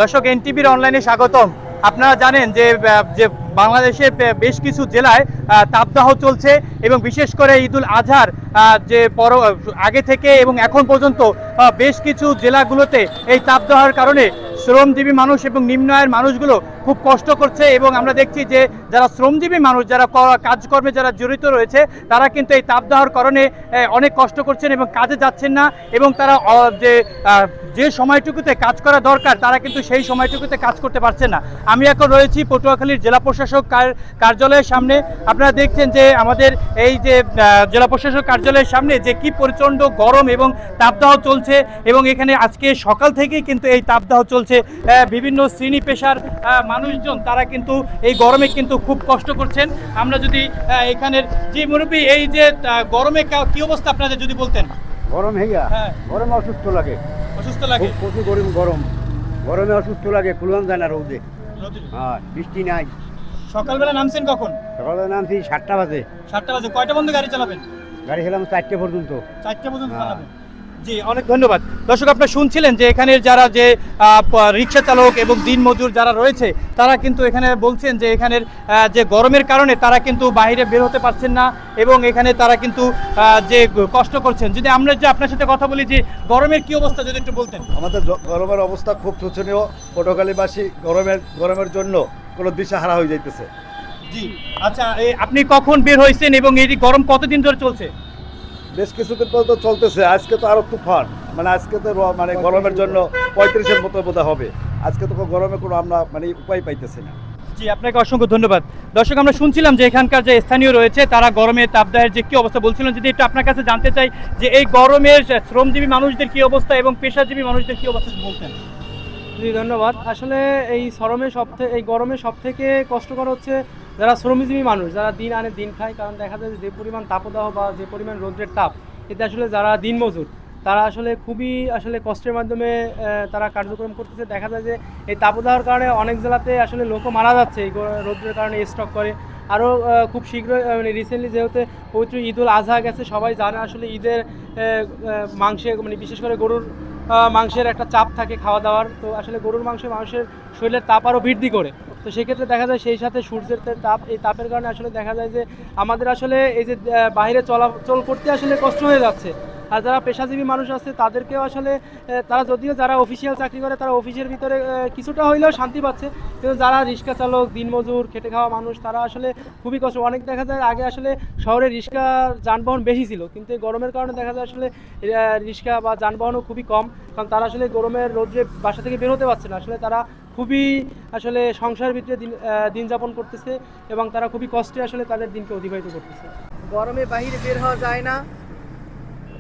দর্শক এনটিভির অনলাইনে স্বাগতম। আপনারা জানেন যে যে বাংলাদেশে বেশ কিছু জেলায় তাপদাহ চলছে এবং বিশেষ করে ঈদুল আজহার যে আগে থেকে এবং এখন পর্যন্ত বেশ কিছু জেলাগুলোতে এই তাপদাহের কারণে শ্রমজীবী মানুষ এবং নিম্ন আয়ের মানুষগুলো খুব কষ্ট করছে এবং আমরা দেখছি যে যারা শ্রমজীবী মানুষ যারা কাজকর্মে যারা জড়িত রয়েছে তারা কিন্তু এই তাপদাহের কারণে অনেক কষ্ট করছেন এবং কাজে যাচ্ছেন না এবং তারা যে সময়টুকুতে কাজ করা দরকার তারা কিন্তু সেই সময়টুকুতে কাজ করতে পারছেন না। আমি এখন রয়েছি পটুয়াখালীর জেলা প্রশাসক কার্যালয়ের সামনে। আপনারা দেখছেন যে আমাদের এই যে জেলা প্রশাসক কার্যালয়ের সামনে যে কি প্রচণ্ড গরম এবং তাপদাহ চলছে এবং এখানে আজকে সকাল থেকেই কিন্তু এই তাপদাহ চলছে। বিভিন্ন শ্রেণী পেশার মানুষজন তারা কিন্তু এই গরমে কিন্তু খুব কষ্ট করছেন। আমরা যদি এখানের যে মুরব্বী এই যে গরমে কি অবস্থা আপনাদের যদি বলতেন। গরম হইয়া গরমে অসুস্থ লাগে প্রচুর গরমে অসুস্থ লাগে, কুলান যায় না রোদে। হ্যাঁ, বৃষ্টি নাই। সকালবেলা নামছেন কখন? সকালবেলা নামছি 7টা বাজে। 7টা বাজে। কয়টা বন্ধ গাড়ি চালাবেন? গাড়ি খেলাম 4টে পর্যন্ত। 4টে পর্যন্ত চালাবেন। জি, অনেক ধন্যবাদ। দর্শক, আপনারা শুনছিলেন যে এখানের যারা যে রিক্সা চালক এবং দিনমজুর যারা রয়েছে তারা কিন্তু এখানে বলছেন যে এখানের যে গরমের কারণে তারা কিন্তু বাইরে বের হতে পারছেন না এবং এখানে তারা কিন্তু যে কষ্ট করছেন। যদি আমরা যে আপনার সাথে কথা বলি যে গরমের কি অবস্থা যদি একটু বলতেন। আমাদের গরমের অবস্থা খুব শোচনীয়। পটুয়াখালীবাসী গরমের জন্য কোনো দিশাহারা হয়ে যাইতেছে। জি, আচ্ছা, আপনি কখন বের হয়েছেন এবং এই গরম কতদিন ধরে চলছে? বেশ কিছুদিন পর্যন্ত চলতেছে। আজকে তো আরো তুফান, মানে আজকে তো মানে গরমের জন্য 35-এর মতো বোধহয় হবে। আজকে তো গরমে কোনো আমরা মানে উপায় পাইতেছি না। জি, আপনাকে অসংখ্য ধন্যবাদ। দর্শক, আমরা শুনছিলাম যে এখানকার যে স্থানীয় রয়েছে তারা গরমে তাপদাহের যে কী অবস্থা বলছিলেন। যদি একটু আপনার কাছে জানতে চাই যে এই গরমের শ্রমজীবী মানুষদের কী অবস্থা এবং পেশাজীবী মানুষদের কী অবস্থা বলতেন। জি, ধন্যবাদ। আসলে এই গরমে সব থেকে কষ্টকর হচ্ছে যারা শ্রমজীবী মানুষ, যারা দিন আনে দিন খায়। কারণ দেখা যায় যে পরিমাণ তাপদাহ বা যে পরিমাণ রৌদ্রের তাপ, এতে আসলে যারা দিনমজুর তারা আসলে খুবই কষ্টের মাধ্যমে তারা কার্যক্রম করতেছে। দেখা যায় যে এই তাপদাহের কারণে অনেক জেলাতে আসলে লোকও মারা যাচ্ছে এই রৌদ্রের কারণে স্ট্রোক করে। আরও খুব শীঘ্রই রিসেন্টলি যেহেতু পবিত্র ঈদুল আজহা গেছে, সবাই জানে আসলে ঈদের মাংসে বিশেষ করে গরুর মাংসের একটা চাপ থাকে খাওয়া দাওয়ার। তো আসলে গরুর মাংস মানুষের শরীরের তাপ আরও বৃদ্ধি করে। তো সেক্ষেত্রে দেখা যায় সেই সাথে সূর্যের তাপ, এই তাপের কারণে আসলে দেখা যায় যে আমাদের আসলে এই যে বাইরে চলাচল করতে আসলে কষ্ট হয়ে যাচ্ছে। আর যারা পেশাজীবী মানুষ আছে তাদেরকেও আসলে তারা যদিও যারা অফিসিয়াল চাকরি করে তারা অফিসের ভিতরে কিছুটা হইলেও শান্তি পাচ্ছে, কিন্তু যারা রিক্সা চালক দিনমজুর খেটে খাওয়া মানুষ তারা আসলে খুবই কষ্ট। অনেক দেখা যায় আগে আসলে শহরে রিক্সা যানবাহন বেশি ছিল, কিন্তু এই গরমের কারণে দেখা যায় আসলে রিক্সা বা যানবাহনও খুবই কম। কারণ তারা আসলে গরমের রোদ্রে বাসা থেকে বের হতে পারছে না। আসলে তারা খুবই সংসারের ভিতরে দিন যাপন করতেছে এবং তারা খুবই কষ্টে আসলে তাদের দিনকে অতিবাহিত করতেছে। গরমে বাইরে বের হওয়া যায় না,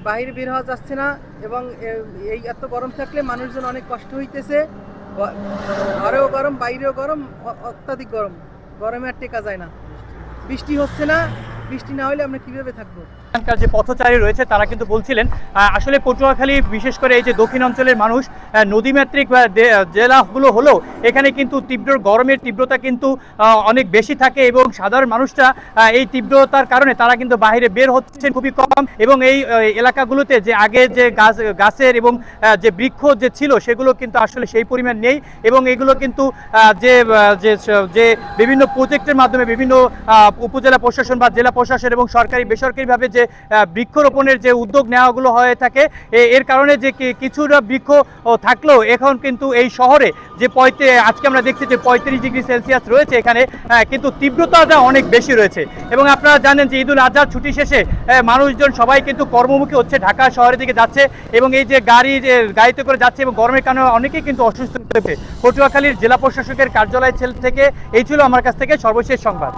বাইরে বের হওয়া যাচ্ছে না এবং এই এত গরম থাকলে মানুষজন অনেক কষ্ট হইতেছে। ঘরেও গরম, বাইরেও গরম, অত্যাধিক গরম। গরমে আর টেকা যায় না। বৃষ্টি হচ্ছে না, বৃষ্টি না হলে আমরা কিভাবে থাকবো? এখানকার যে পথচারী রয়েছে তারা কিন্তু বলছিলেন আসলে পটুয়াখালী বিশেষ করে এই যে দক্ষিণ অঞ্চলের মানুষ নদীমাতৃক জেলাগুলো হলেও এখানে কিন্তু তীব্র গরমের তীব্রতা কিন্তু অনেক বেশি থাকে এবং সাধারণ মানুষরা এই তীব্রতার কারণে তারা কিন্তু বাইরে বের হচ্ছেন খুবই কম এবং এই এলাকাগুলোতে যে আগে যে গাছের এবং যে বৃক্ষ যে ছিল সেগুলো কিন্তু আসলে সেই পরিমাণ নেই এবং এগুলো কিন্তু যে বিভিন্ন প্রজেক্টের মাধ্যমে বিভিন্ন উপজেলা প্রশাসন বা জেলা প্রশাসন এবং সরকারি বেসরকারিভাবে যে বৃক্ষরোপণের যে উদ্যোগ নেওয়াগুলো হয়ে থাকে, এর কারণে যে কিছুটা বৃক্ষ থাকলেও এখন কিন্তু এই শহরে যে আজকে আমরা দেখছি যে 35 ডিগ্রি সেলসিয়াস রয়েছে এখানে, কিন্তু তীব্রতাটা অনেক বেশি রয়েছে। এবং আপনারা জানেন যে ঈদুল আজহার ছুটি শেষে মানুষজন সবাই কিন্তু কর্মমুখী হচ্ছে, ঢাকা শহরের দিকে যাচ্ছে এবং এই যে গাড়িতে করে যাচ্ছে এবং গরমের কারণে অনেকেই কিন্তু অসুস্থ হচ্ছে। পটুয়াখালীর জেলা প্রশাসকের কার্যালয় থেকে এই ছিল আমার কাছ থেকে সর্বশেষ সংবাদ।